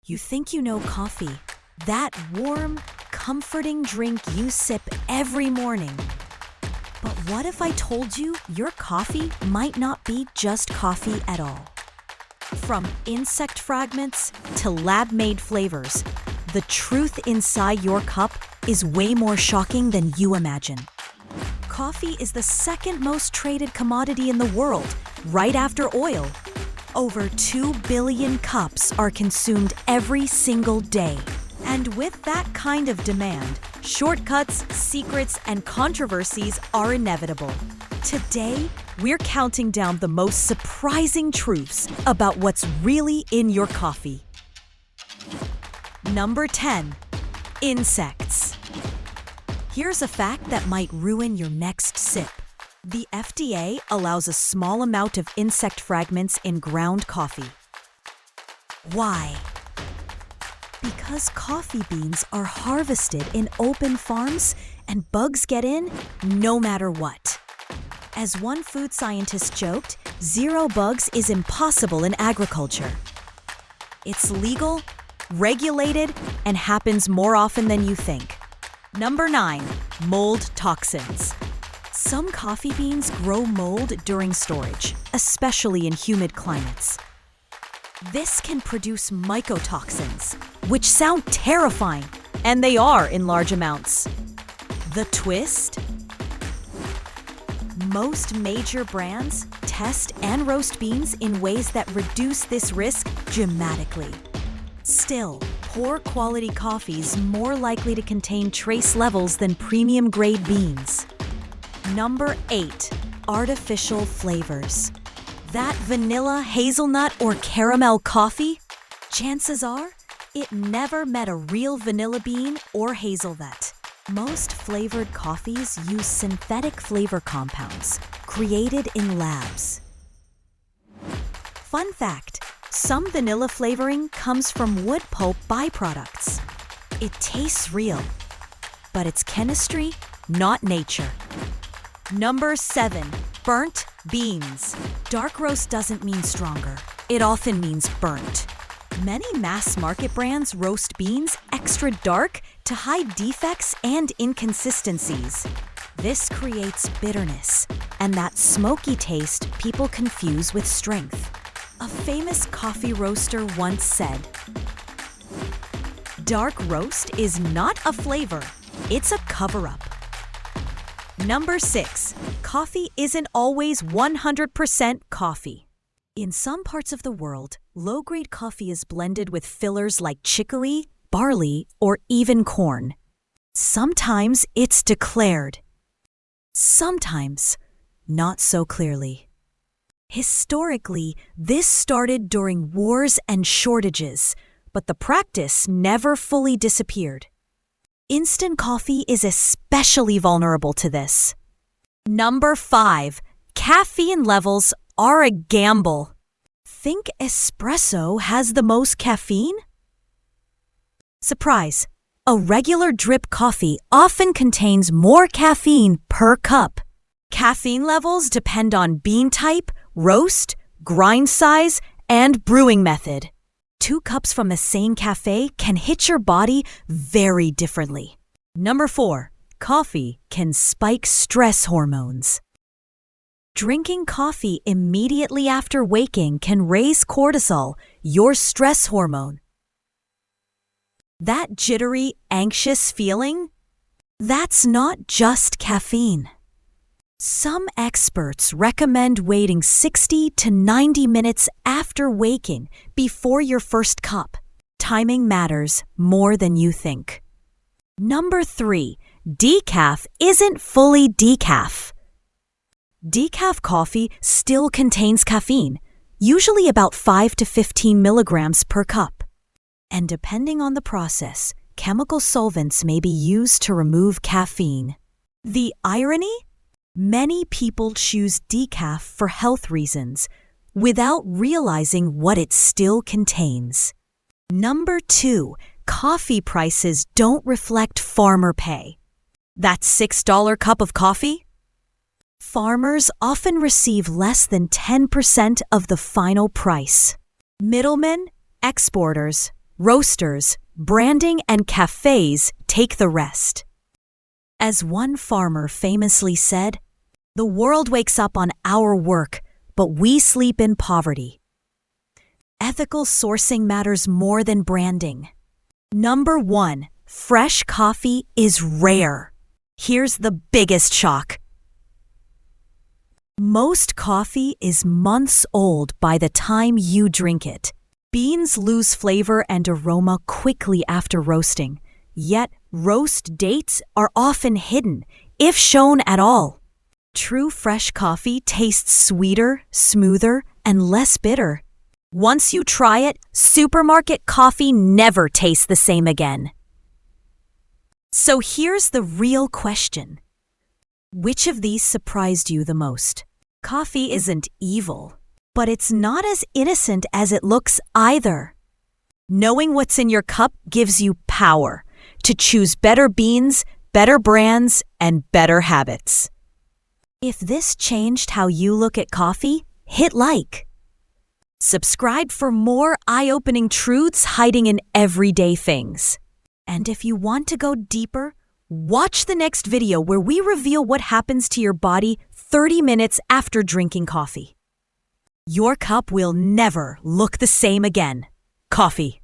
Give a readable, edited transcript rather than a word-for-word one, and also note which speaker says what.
Speaker 1: You think you know coffee, that warm, comforting drink you sip every morning. But what if I told you your coffee might not be just coffee at all? From insect fragments to lab-made flavors, the truth inside your cup is way more shocking than you imagine. Coffee is the second most traded commodity in the world, right after oil. Over 2 billion cups are consumed every single day. And with that kind of demand, shortcuts, secrets, and controversies are inevitable. Today, we're counting down the most surprising truths about what's really in your coffee. Number 10. Insects. Here's a fact that might ruin your next sip. The FDA allows a small amount of insect fragments in ground coffee. Why? Because coffee beans are harvested in open farms and bugs get in no matter what. As one food scientist joked, 0 bugs is impossible in agriculture. It's legal, regulated, and happens more often than you think. Number 9. Mold toxins. Some coffee beans grow mold during storage, especially in humid climates. This can produce mycotoxins, which sound terrifying, and they are in large amounts. The twist? Most major brands test and roast beans in ways that reduce this risk dramatically. Still, poor quality coffee is more likely to contain trace levels than premium grade beans. Number 8. Artificial flavors. That vanilla, hazelnut, or caramel coffee? Chances are, it never met a real vanilla bean or hazelnut. Most flavored coffees use synthetic flavor compounds created in labs. Fun fact, some vanilla flavoring comes from wood pulp byproducts. It tastes real, but it's chemistry, not nature. Number 7. Burnt beans. Dark roast doesn't mean stronger. It often means burnt. Many mass market brands roast beans extra dark to hide defects and inconsistencies. This creates bitterness and that smoky taste people confuse with strength. A famous coffee roaster once said, "Dark roast is not a flavor, it's a cover-up." Number 6. Coffee isn't always 100% coffee. In some parts of the world, low-grade coffee is blended with fillers like chicory, barley, or even corn. Sometimes it's declared. Sometimes, not so clearly. Historically, this started during wars and shortages, but the practice never fully disappeared. Instant coffee is especially vulnerable to this. Number 5. Caffeine levels are a gamble. Think espresso has the most caffeine? Surprise! A regular drip coffee often contains more caffeine per cup. Caffeine levels depend on bean type, roast, grind size, and brewing method. 2 cups from the same cafe can hit your body very differently. Number 4. Coffee can spike stress hormones. Drinking coffee immediately after waking can raise cortisol, your stress hormone. That jittery, anxious feeling? That's not just caffeine. Some experts recommend waiting 60 to 90 minutes after waking before your first cup. Timing matters more than you think. Number 3. Decaf isn't fully decaf. Decaf coffee still contains caffeine, usually about 5 to 15 milligrams per cup. And depending on the process, chemical solvents may be used to remove caffeine. The irony? Many people choose decaf for health reasons without realizing what it still contains. Number 2. Coffee prices don't reflect farmer pay. That $6 cup of coffee? Farmers often receive less than 10% of the final price. Middlemen, exporters, Roasters, branding, and cafes take the rest. As one farmer famously said, "The world wakes up on our work, but we sleep in poverty." Ethical sourcing matters more than branding. Number 1, fresh coffee is rare. Here's the biggest shock. Most coffee is months old by the time you drink it. Beans lose flavor and aroma quickly after roasting, yet roast dates are often hidden, if shown at all. True fresh coffee tastes sweeter, smoother, and less bitter. Once you try it, supermarket coffee never tastes the same again. So here's the real question. Which of these surprised you the most? Coffee isn't evil, but it's not as innocent as it looks either. Knowing what's in your cup gives you power to choose better beans, better brands, and better habits. If this changed how you look at coffee, hit like. Subscribe for more eye-opening truths hiding in everyday things. And if you want to go deeper, watch the next video where we reveal what happens to your body 30 minutes after drinking coffee. Your cup will never look the same again. Coffee.